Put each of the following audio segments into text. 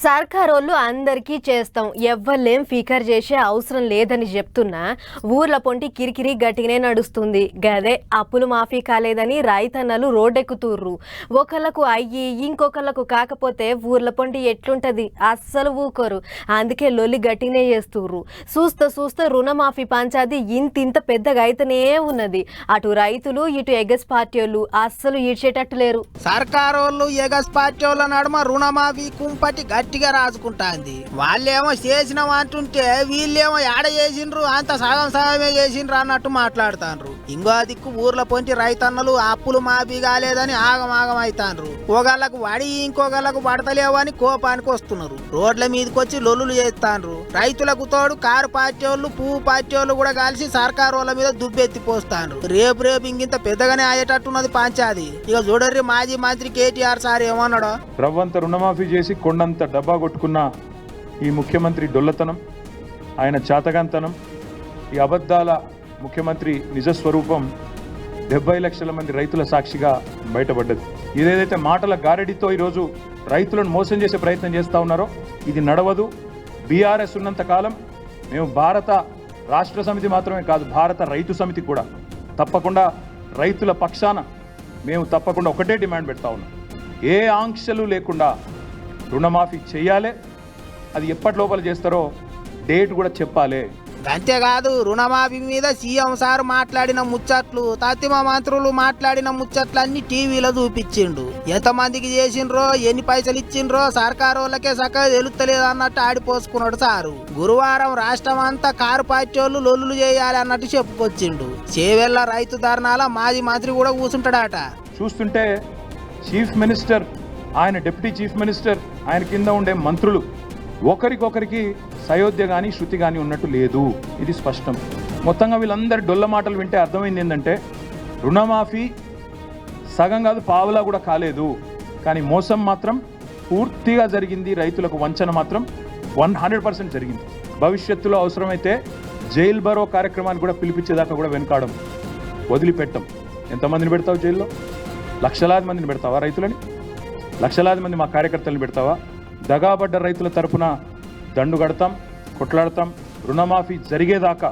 సర్కారోళ్ళు అందరికీ చేస్తాం, ఎవ్వలేం ఫికర్ చేసే అవసరం లేదని చెప్తున్నా ఊర్ల పొంటి కిరికిరి గట్టిగానే నడుస్తుంది. గదే అప్పులు మాఫీ కాలేదని రైతన్నలు రోడ్డెక్కుతుర్రు. ఒకళ్ళకు అయ్యి ఇంకొకళ్ళకు కాకపోతే ఊర్ల పొంటి ఎట్లుంటది, అస్సలు ఊకోరు. అందుకే లొల్లి గట్టిగానే చేస్తుర్రు. చూస్తా రుణమాఫీ పంచాది ఇంత పెద్దగా అయితేనే ఉన్నది. అటు రైతులు ఇటు ఎగస్ పార్టీ వాళ్ళు అస్సలు ఈడ్చేటట్టు లేరు. సర్కారోళ్ళు ఎగస్ పార్టీ వాళ్ళ నడుమ రుణమాఫీ కుంపటి గట్టిగా రాసుకుంటాంది. వాళ్ళేమో చేసినాం అంటుంటే వీళ్ళేమో ఏడ చేసిండ్రు, అంత సగమే చేసిండ్రు అన్నట్టు మాట్లాడుతాండ్రు. ఇంకో దిక్కు ఊర్ల పొంటి రైతన్నలు అప్పులు మాఫీ కాలేదని ఆగమాగం అవుతాండ్రు. ఒకళ్ళకు వడి ఇంకొకళ్ళకు పడతలేవని కోపానికి వస్తున్నారు. రోడ్ల మీదకొచ్చి లొల్లులు చేస్తాండ్రు. రైతులకు తోడు కారు పార్టీ వాళ్ళు పువ్వు పార్టీ వాళ్ళు కూడా కలిసి సర్కారు వాళ్ళ మీద దుబ్బెత్తి పోస్తాండ్రు. రేపు ఇంకింత పెద్దగానే అయ్యేటట్టున్నది పంచాది. ఇక చూడర్రి మాజీ మంత్రి కేటీఆర్ సార్ ఏమన్నాడో. రవ్వంత రుణమాఫీ చేసి కొండంత డబ్బా కొట్టుకున్న ఈ ముఖ్యమంత్రి డొల్లతనం, ఆయన చాతగాంతనం, ఈ అబద్ధాల ముఖ్యమంత్రి నిజస్వరూపం 70 లక్షల మంది రైతుల సాక్షిగా బయటపడ్డది. ఇదేదైతే మాటల గారడితో ఈరోజు రైతులను మోసం చేసే ప్రయత్నం చేస్తూ ఉన్నారో ఇది నడవదు. బీఆర్ఎస్ ఉన్నంత కాలం మేము భారత రాష్ట్ర సమితి మాత్రమే కాదు, భారత రైతు సమితి కూడా తప్పకుండా రైతుల పక్షాన మేము తప్పకుండా ఒకటే డిమాండ్ పెడతా ఉన్నాం. ఏ ఆంక్షలు లేకుండా రుణమాఫీ చేయాలి. అది ఎప్పటి లోపల చేస్తారో డేట్ కూడా చెప్పాలి. అంతేకాదు రుణమాఫీ మీద సీఎం సార్ మాట్లాడిన ముచ్చట్లు, తత్తిమ మంత్రులు మాట్లాడిన ముచ్చట్లన్నీ టీవీలో చూపించిండు. ఎంతమందికి చేసిండ్రో, ఎన్ని పైసలు ఇచ్చిండ్రో సర్కారు వాళ్ళకే చక్కగా తెలుస్తలేదు అన్నట్టు ఆడిపోసుకున్నాడు సారు. గురువారం రాష్ట్రం అంతా కారు పార్టీ వాళ్ళు లొల్లులు చేయాలి అన్నట్టు చెప్పుకొచ్చిండు. చేవెళ్ల రైతు ధర్నాల మాజీ మంత్రి కూడా కూర్చుంటాడట. చూస్తుంటే చీఫ్ మినిస్టర్, ఆయన డిప్యూటీ చీఫ్ మినిస్టర్, ఆయన కింద ఉండే మంత్రులు ఒకరికొకరికి సయోధ్య కానీ శృతి కానీ ఉన్నట్టు లేదు. ఇది స్పష్టం. మొత్తంగా వీళ్ళందరి డొల్ల మాటలు వింటే అర్థమైంది ఏంటంటే రుణమాఫీ సగం కాదు పావులా కూడా కాలేదు, కానీ మోసం మాత్రం పూర్తిగా జరిగింది. రైతులకు వంచన మాత్రం 100% జరిగింది. భవిష్యత్తులో అవసరమైతే జైలు బరో కార్యక్రమాన్ని కూడా పిలిపించేదాకా కూడా వెనకాడం, వదిలిపెట్టం. ఎంతమందిని పెడతావు జైల్లో? లక్షలాది మందిని పెడతావా? రైతులని లక్షలాది మంది మా కార్యకర్తలను పెడతావా? దగాబడ్డ రైతుల తరపున దండు కడతాం, కొట్లాడతాం. రుణమాఫీ జరిగేదాకా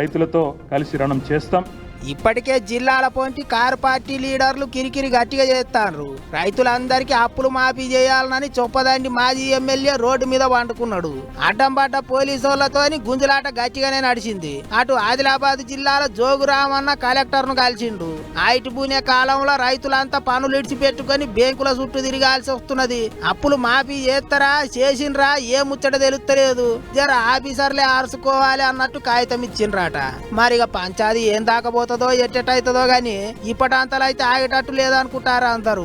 రైతులతో కలిసి రుణం చేస్తాం. ఇప్పటికే జిల్లాల పొంటి కారు పార్టీ లీడర్లు కిరికిరి గట్టిగా చేస్తాండ్రు. రైతులందరికీ అప్పులు మాఫీ చేయాలని చొప్పదండి మాజీ ఎమ్మెల్యే రోడ్డు మీద వండుకున్నాడు. అడ్డం పడ్డ పోలీసులతోని గుంజులాట గట్టిగానే నడిచింది. అటు ఆదిలాబాద్ జిల్లాలో జోగురామన్న కలెక్టర్ ను కలిసిండు. ఐటి బూనే కాలంలో రైతులంతా పనులు ఇడిచిపెట్టుకుని బ్యాంకుల చుట్టూ తిరగాల్సి వస్తున్నది. అప్పులు మాఫీ చేస్తారా, చేసిండ్రా, ఏ ముచ్చట తెలుస్తలేదు, జర ఆఫీసర్లే ఆర్చుకోవాలి అన్నట్టు కాగితం ఇచ్చిండ్రాట. మరిగా పంచాది ఏం దాకపోతే ఎట్టెట్టయితుందో గాని ఇప్పటంతలో అయితే ఆగేటట్టు లేదనుకుంటారా అందరూ.